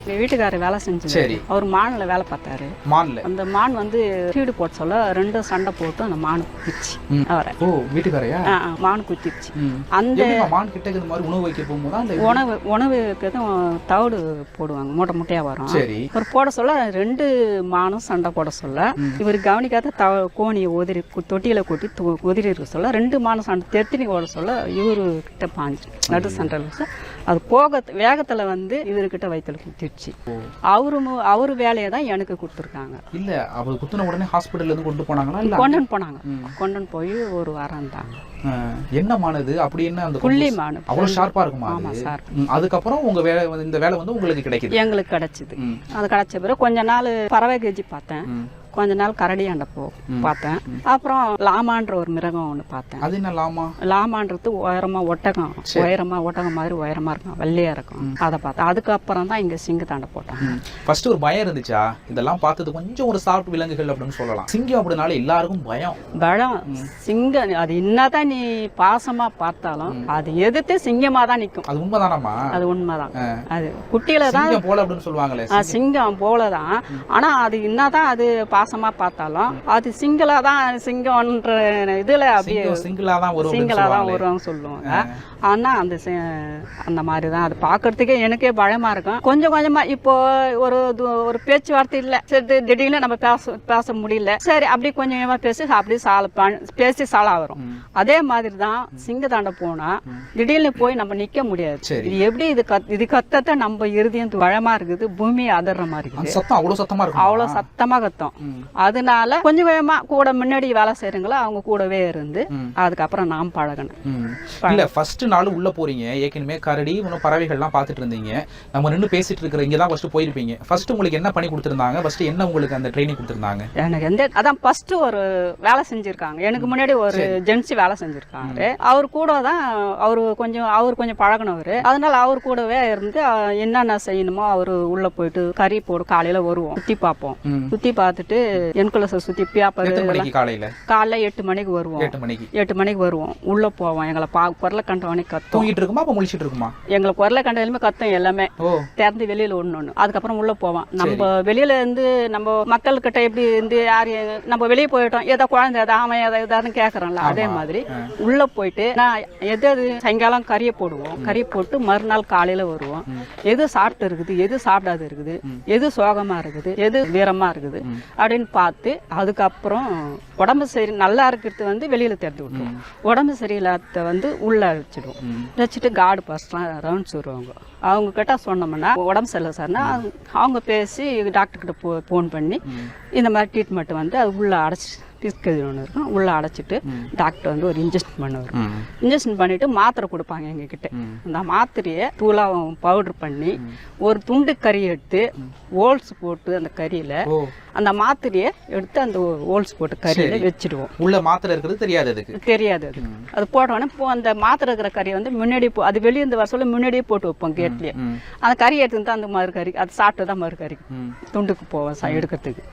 எங்கள் வீட்டுக்காரர் வேலை செஞ்சு அவர் மானில் வேலை பார்த்தாரு. அந்த மான் வந்து ஃபீடு போட சொல்ல ரெண்டும் சண்டை போட்டு அந்த மான் குத்திச்சு அவரை. வீட்டுக்காரையா? மான் குத்திச்சு. அந்த மான் கிட்ட இந்த மாதிரி உணவு வைக்க போகும்போது உணவுக்கு தான் தவிடு போடுவாங்க, மூட்டை மூட்டையா வரும். ஒரு போட சொல்ல ரெண்டு மானும் சண்டை போட சொல்ல இவர் கவனிக்காத கோணியை உதிரி தொட்டியில கொட்டி உதிரி இருக்க சொல்ல ரெண்டு மானும் சண்டை தெத்தினி ஓட சொல்ல இவரு கிட்ட பாஞ்சு நடு சண்டை அது போக வேகத்துல வந்து இவர்கிட்ட வயிற்றுல குத்திடுச்சு. அவரு வேலையை தான் எனக்கு கொடுத்துருக்காங்க. இல்ல அவர் குத்துன உடனே ஹாஸ்பிட்டல்ல இருந்து கொண்டு போனாங்களா? கொண்டு போய் ஒரு வாரம் இருந்தாங்க. என்ன மானது அப்படி என்ன அந்த புள்ளி மானு அவ்வளவு ஷார்ப்பா இருக்குமா? ஆமா சார். அதுக்கப்புறம் உங்க வேலை இந்த வேலை வந்து உங்களுக்கு கிடைக்குது? எங்களுக்கு கிடைச்சது. அது கிடைச்ச பிறகு கொஞ்ச நாள் பறவை கேஜி பார்த்தேன், கொஞ்ச நாள் கரடியாண்ட பார்த்தேன். அப்புறம் லாமான்ற ஒரு மிருகம் ஒன்று பார்த்தேன். அது என்ன லாமா? லாமான்றது உயரமா ஒட்டகம் மாதிரி உயரமா இருக்கும், வெள்ளையா இருக்கும். அதை பார்த்தேன். அதுக்கப்புறம் தான் இங்க சிங்கத்தாண்ட போட்டேன். ஃபர்ஸ்ட் ஒரு பயம் இருந்துச்சா? இதெல்லாம் பார்த்தது கொஞ்சம் ஒரு சாப்பிட்டு விலங்குகள் அப்படின்னு சொல்லலாம். சிங்கம் அப்படினால எல்லாருக்கும் பயம். சிங்கம் அது என்னதான் நீ பாசமா பார்த்தாலும் அது எதிர்த்து சிங்கமா தான் நிற்கும். அது உண்மைதானம்மா? அது உண்மைதான். அது குட்டியில தான் போல அப்படின்னு சொல்லுவாங்களே, சிங்கம் போலதான். ஆனா அது என்னதான் அது பாசமா பார்த்தாலும் அது சிங்களா தான், சிங்கம்ன்ற இதுல அப்படியே சிங்களா தான் வருவாங்க சொல்லுவாங்க. ஆனா அந்த மாதிரிதான் அது பாக்குறதுக்கே எனக்கே பயமா இருக்கும். கொஞ்சம் கொஞ்சமா இப்போ ஒரு பேச்சுவார்த்தை இல்ல, சரி திடீர்னு நம்ம பேச முடியல, சரி அப்படி கொஞ்சம் கொஞ்சமா பேசி சாலா வரும். அதே மாதிரிதான் சிங்கத்தாண்ட போனா திடீர்னு போய் நம்ம நிக்க முடியாது. இது எப்படி இது கத்தத்தை நம்ம இறுதியும் பயமா இருக்குது, பூமி அதற மாதிரி இருக்குது, அவ்வளவு சத்தமா கத்தும். அதனால கொஞ்சம் கொஞ்சமா கூட முன்னாடி வேலை செய்யறீங்களோ அவங்க கூடவே இருந்து அதுக்கப்புறம் நாம் பழகணும். நாள் உள்ள போறீங்க, ஏற்கனவே கரடி இன்னும் பறவைகள்லாம் பார்த்துட்டு இருந்தீங்க, நம்ம நின்று பேசிட்டு இருக்கிற இங்க தான் ஃபர்ஸ்ட் போயிருப்பீங்க. ஃபர்ஸ்ட் உங்களுக்கு என்ன பண்ணி கொடுத்துருந்தாங்க? ஃபர்ஸ்ட் என்ன உங்களுக்கு அந்த ட்ரைனிங் கொடுத்துருந்தாங்க? எனக்கு அதான் ஃபர்ஸ்ட் ஒரு வேலை செஞ்சிருக்காங்க. எனக்கு முன்னாடி ஒரு ஜென்சி வேலை செஞ்சிருக்காரு. அவர் கூட தான் அவர் கொஞ்சம் பழகினவர். அதனால அவர் கூடவே இருந்து என்னென்ன செய்யணுமோ அவரு உள்ள போயிட்டு கறி போடு காலையில வருவோம், சுத்தி பார்ப்போம். சுத்தி பார்த்துட்டு என்குள்ள சுத்தி காலையில 8 மணிக்கு வருவோம். 8 மணிக்கு வருவோம், உள்ள போவோம். எங்களை குரலை கண்டவனே தூங்கிட்டு இருக்குமா அப்ப முழிச்சிட்டு இருக்குமா? எங்களை குரலை கண்டதுமே கத்தும், எல்லாமே திறந்து வெளியில ஒண்ணு. அதுக்கப்புறம் உள்ள போவோம். நம்ம வெளியில இருந்து நம்ம மக்கள் கிட்ட எப்படி இருந்து யாரு நம்ம வெளியே போயிட்டோம், ஏதோ குழந்தை ஆமையா ஏதாவது கேக்குறோம்ல, அதே மாதிரி உள்ள போயிட்டு நான் எது சாயங்காலம் கறியை போடுவோம். கறி போட்டு மறுநாள் காலையில வருவோம். எது சாப்பிட்டு இருக்குது, எது சாப்பிடாது இருக்குது, எது சோகமா இருக்குது, எது வீரமா இருக்குது அப்படின்னு பார்த்து அதுக்கப்புறம் உடம்பு சரி நல்லா இருக்கிறது வந்து வெளியில திறந்து விட்டுருவோம். உடம்பு சரியில்லாத வந்து உள்ள வச்சுட்டு கார்டு பர்ஸ்லாம் ரவுண்ட்ஸ் வருவாங்க. அவங்க கிட்ட சொன்னோம்னா உடம்பு சரியில்லை சார்னா அவங்க பேசி டாக்டர் கிட்ட ஃபோன் பண்ணி இந்த மாதிரி ட்ரீட்மெண்ட் வந்து அது உள்ள அடைச்சி பிஸ்கது ஒன்று இருக்கும், உள்ள அடைச்சிட்டு டாக்டர் வந்து ஒரு இன்ஜெக்ஷன் பண்ணுவார். இன்ஜெக்ஷன் பண்ணிட்டு மாத்திரை கொடுப்பாங்க எங்ககிட்ட. அந்த மாத்திரையை தூளா பவுடர் பண்ணி ஒரு துண்டு கறி எடுத்து ஹோல்ஸ் போட்டு அந்த கறியில அந்த மாத்திரையை எடுத்து அந்த ஹோல்ஸ் போட்டு கறியில வச்சிடுவோம். உள்ள மாத்திரை இருக்கிறது தெரியாது. அது போட்டோன்னே அந்த மாத்திரை இருக்கிற கறியை வந்து முன்னாடி அது வெளியே இருந்து வர சொல்ல முன்னாடியே போட்டு வைப்போம் கேட்லயே. அந்த கறி எடுத்து தான் அந்த மறு கறி அது சாப்பிட்டு தான் மறு கறி துண்டுக்கு போவோம் எடுக்கிறதுக்கு.